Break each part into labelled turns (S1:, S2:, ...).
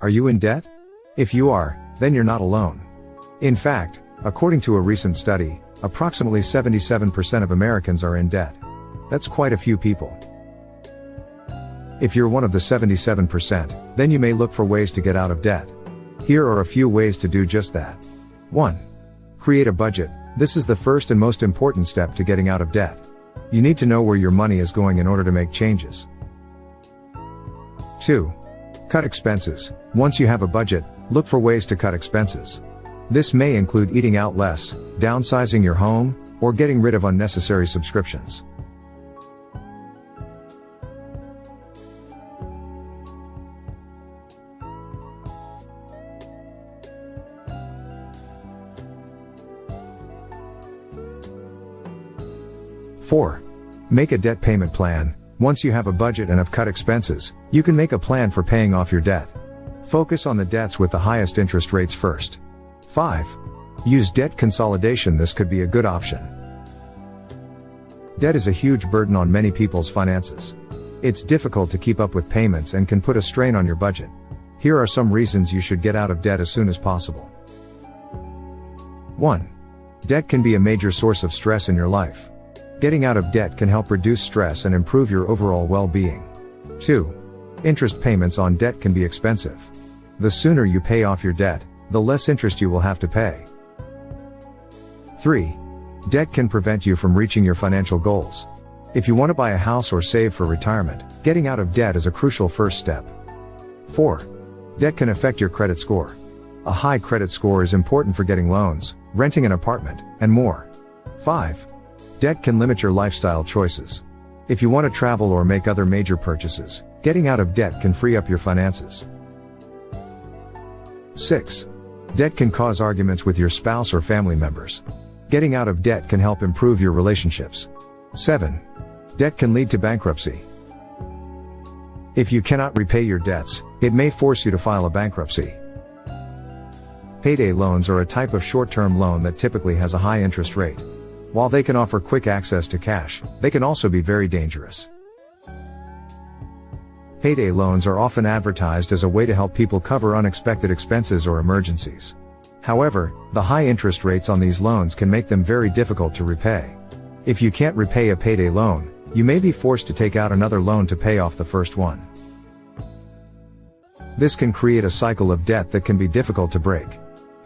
S1: Are you in debt? If you are, then you're not alone. In fact, according to a recent study, approximately 77% of Americans are in debt. That's quite a few people. If you're one of the 77%, then you may look for ways to get out of debt. Here are a few ways to do just that. 1. Create a budget. This is the first and most important step to getting out of debt. You need to know where your money is going in order to make changes. 2. Cut expenses. Once you have a budget, look for ways to cut expenses. This may include eating out less, downsizing your home, or getting rid of unnecessary subscriptions. 4. Make a debt payment plan. Once you have a budget and have cut expenses, you can make a plan for paying off your debt. Focus on the debts with the highest interest rates first. 5. Use debt consolidation. This could be a good option. Debt is a huge burden on many people's finances. It's difficult to keep up with payments and can put a strain on your budget. Here are some reasons you should get out of debt as soon as possible. 1. Debt can be a major source of stress in your life. Getting out of debt can help reduce stress and improve your overall well-being. 2. Interest payments on debt can be expensive. The sooner you pay off your debt, the less interest you will have to pay. 3. Debt can prevent you from reaching your financial goals. If you want to buy a house or save for retirement, getting out of debt is a crucial first step. 4. Debt can affect your credit score. A high credit score is important for getting loans, renting an apartment, and more. 5. Debt can limit your lifestyle choices. If you want to travel or make other major purchases, getting out of debt can free up your finances. 6. Debt can cause arguments with your spouse or family members. Getting out of debt can help improve your relationships. 7. Debt can lead to bankruptcy. If you cannot repay your debts, it may force you to file a bankruptcy. Payday loans are a type of short-term loan that typically has a high interest rate. While they can offer quick access to cash, they can also be very dangerous. Payday loans are often advertised as a way to help people cover unexpected expenses or emergencies. However, the high interest rates on these loans can make them very difficult to repay. If you can't repay a payday loan, you may be forced to take out another loan to pay off the first one. This can create a cycle of debt that can be difficult to break.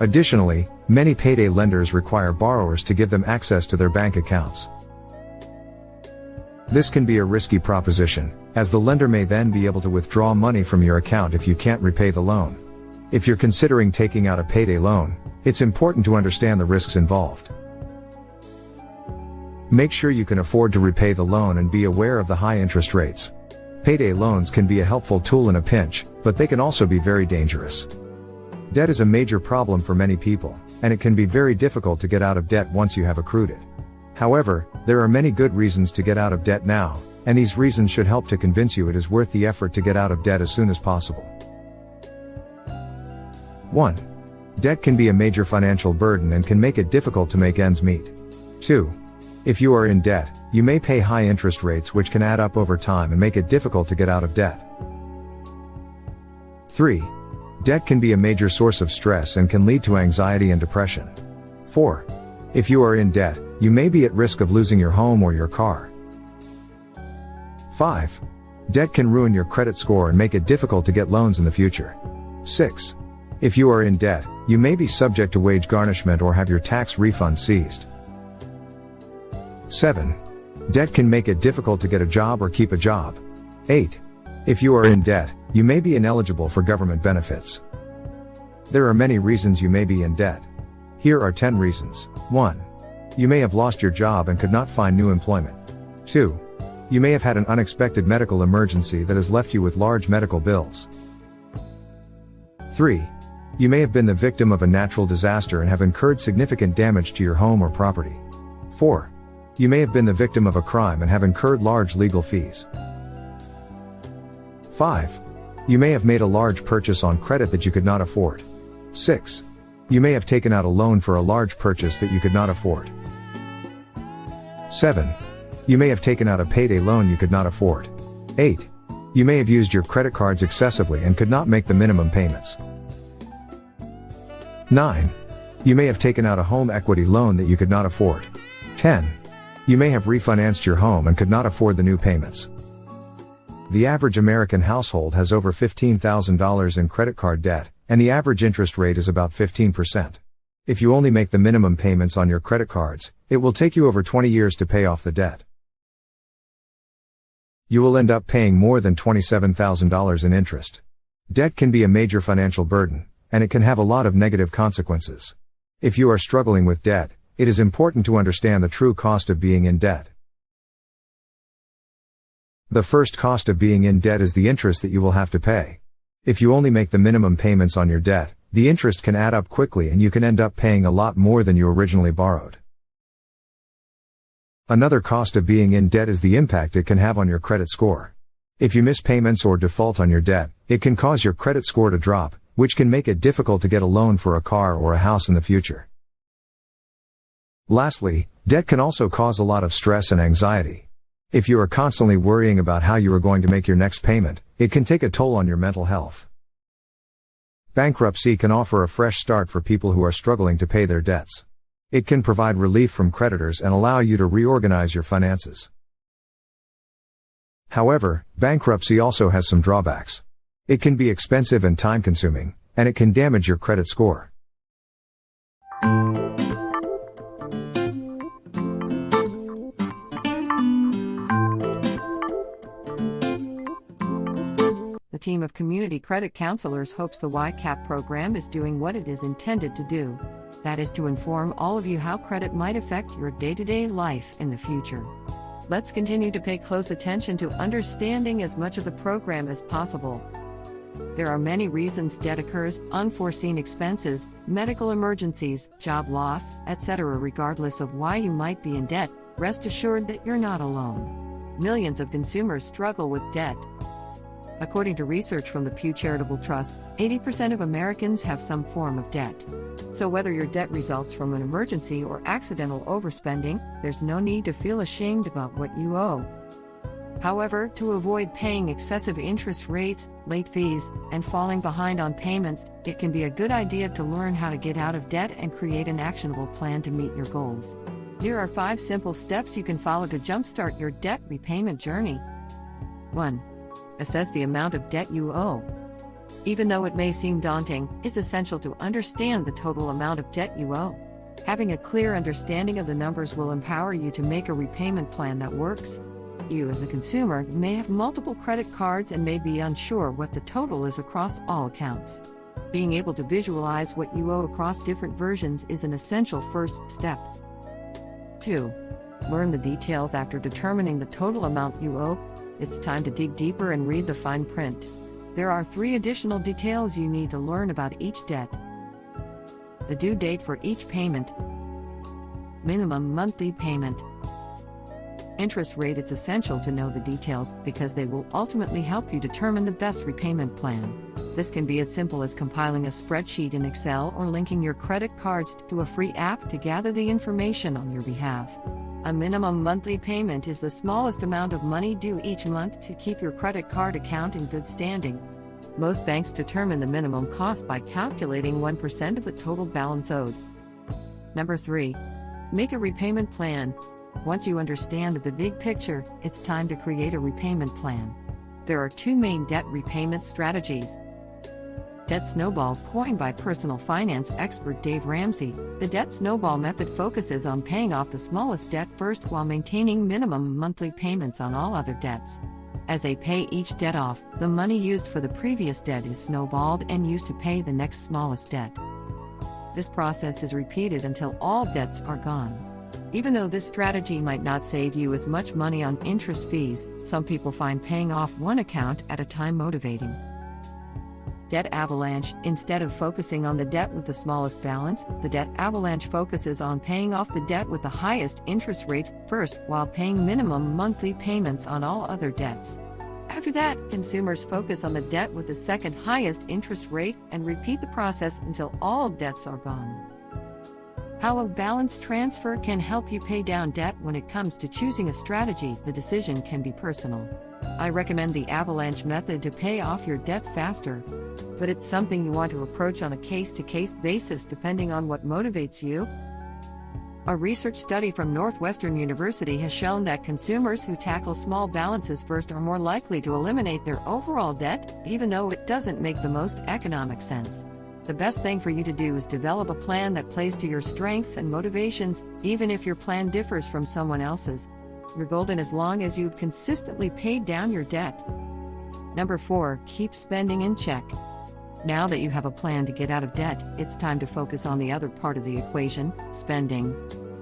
S1: Additionally, many payday lenders require borrowers to give them access to their bank accounts. This can be a risky proposition, as the lender may then be able to withdraw money from your account if you can't repay the loan. If you're considering taking out a payday loan, it's important to understand the risks involved. Make sure you can afford to repay the loan and be aware of the high interest rates. Payday loans can be a helpful tool in a pinch, but they can also be very dangerous. Debt is a major problem for many people, and it can be very difficult to get out of debt once you have accrued it. However, there are many good reasons to get out of debt now, and these reasons should help to convince you it is worth the effort to get out of debt as soon as possible. 1. Debt can be a major financial burden and can make it difficult to make ends meet. 2. If you are in debt, you may pay high interest rates which can add up over time and make it difficult to get out of debt. 3. Debt can be a major source of stress and can lead to anxiety and depression. 4. If you are in debt, you may be at risk of losing your home or your car. 5. Debt can ruin your credit score and make it difficult to get loans in the future. 6. If you are in debt, you may be subject to wage garnishment or have your tax refund seized. 7. Debt can make it difficult to get a job or keep a job. 8. If you are in debt, you may be ineligible for government benefits. There are many reasons you may be in debt. Here are 10 reasons. 1. You may have lost your job and could not find new employment. 2. You may have had an unexpected medical emergency that has left you with large medical bills. 3. You may have been the victim of a natural disaster and have incurred significant damage to your home or property. 4. You may have been the victim of a crime and have incurred large legal fees. 5. You may have made a large purchase on credit that you could not afford. 6. You may have taken out a loan for a large purchase that you could not afford. 7. You may have taken out a payday loan you could not afford. 8. You may have used your credit cards excessively and could not make the minimum payments. 9. You may have taken out a home equity loan that you could not afford. 10. You may have refinanced your home and could not afford the new payments. The average American household has over $15,000 in credit card debt, and the average interest rate is about 15%. If you only make the minimum payments on your credit cards, it will take you over 20 years to pay off the debt. You will end up paying more than $27,000 in interest. Debt can be a major financial burden, and it can have a lot of negative consequences. If you are struggling with debt, it is important to understand the true cost of being in debt. The first cost of being in debt is the interest that you will have to pay. If you only make the minimum payments on your debt, the interest can add up quickly and you can end up paying a lot more than you originally borrowed. Another cost of being in debt is the impact it can have on your credit score. If you miss payments or default on your debt, it can cause your credit score to drop, which can make it difficult to get a loan for a car or a house in the future. Lastly, debt can also cause a lot of stress and anxiety. If you are constantly worrying about how you are going to make your next payment, it can take a toll on your mental health. Bankruptcy can offer a fresh start for people who are struggling to pay their debts. It can provide relief from creditors and allow you to reorganize your finances. However, bankruptcy also has some drawbacks. It can be expensive and time-consuming, and it can damage your credit score.
S2: The team of community credit counselors hopes the YCAP program is doing what it is intended to do. That is to inform all of you how credit might affect your day-to-day life in the future. Let's continue to pay close attention to understanding as much of the program as possible. There are many reasons debt occurs: unforeseen expenses, medical emergencies, job loss, etc. Regardless of why you might be in debt, rest assured that you're not alone. Millions of consumers struggle with debt. According to research from the Pew Charitable Trust, 80% of Americans have some form of debt. So whether your debt results from an emergency or accidental overspending, there's no need to feel ashamed about what you owe. However, to avoid paying excessive interest rates, late fees, and falling behind on payments, it can be a good idea to learn how to get out of debt and create an actionable plan to meet your goals. Here are 5 simple steps you can follow to jumpstart your debt repayment journey. 1. Assess the amount of debt you owe. Even though it may seem daunting, it's essential to understand the total amount of debt you owe. Having a clear understanding of the numbers will empower you to make a repayment plan that works. You, as a consumer, may have multiple credit cards and may be unsure what the total is across all accounts. Being able to visualize what you owe across different versions is an essential first step. 2. Learn the details after determining the total amount you owe. It's time to dig deeper and read the fine print. There are 3 additional details you need to learn about each debt: the due date for each payment, minimum monthly payment, interest rate. It's essential to know the details because they will ultimately help you determine the best repayment plan. This can be as simple as compiling a spreadsheet in Excel or linking your credit cards to a free app to gather the information on your behalf. A minimum monthly payment is the smallest amount of money due each month to keep your credit card account in good standing. Most banks determine the minimum cost by calculating 1% of the total balance owed. Number 3. Make a repayment plan. Once you understand the big picture, it's time to create a repayment plan. There are 2 main debt repayment strategies. Debt snowball, coined by personal finance expert Dave Ramsey. The debt snowball method focuses on paying off the smallest debt first while maintaining minimum monthly payments on all other debts. As they pay each debt off, the money used for the previous debt is snowballed and used to pay the next smallest debt. This process is repeated until all debts are gone. Even though this strategy might not save you as much money on interest fees, some people find paying off one account at a time motivating. Debt avalanche. Instead of focusing on the debt with the smallest balance, the debt avalanche focuses on paying off the debt with the highest interest rate first while paying minimum monthly payments on all other debts. After that, consumers focus on the debt with the second highest interest rate and repeat the process until all debts are gone. How a balance transfer can help you pay down debt. When it comes to choosing a strategy, the decision can be personal. I recommend the avalanche method to pay off your debt faster. But it's something you want to approach on a case-to-case basis depending on what motivates you. A research study from Northwestern University has shown that consumers who tackle small balances first are more likely to eliminate their overall debt, even though it doesn't make the most economic sense. The best thing for you to do is develop a plan that plays to your strengths and motivations, even if your plan differs from someone else's. You're golden as long as you've consistently paid down your debt. Number 4, keep spending in check. Now that you have a plan to get out of debt, it's time to focus on the other part of the equation, spending.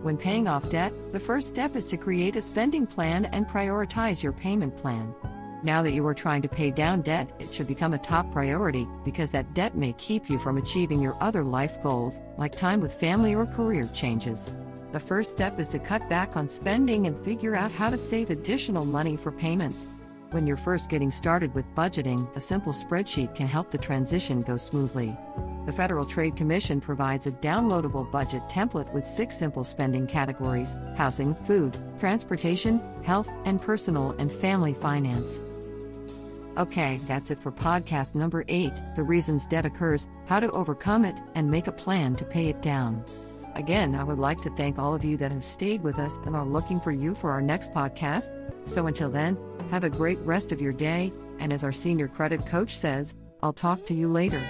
S2: When paying off debt, the first step is to create a spending plan and prioritize your payment plan. Now that you are trying to pay down debt, it should become a top priority because that debt may keep you from achieving your other life goals, like time with family or career changes. The first step is to cut back on spending and figure out how to save additional money for payments. When you're first getting started with budgeting, a simple spreadsheet can help the transition go smoothly. The Federal Trade Commission provides a downloadable budget template with 6 simple spending categories: housing, food, transportation, health, and personal and family finance. Okay, that's it for podcast number 8, The Reasons Debt Occurs, How to Overcome It, and Make a Plan to Pay It Down. Again, I would like to thank all of you that have stayed with us and are looking for you for our next podcast. So until then, have a great rest of your day, and as our senior credit coach says, I'll talk to you later.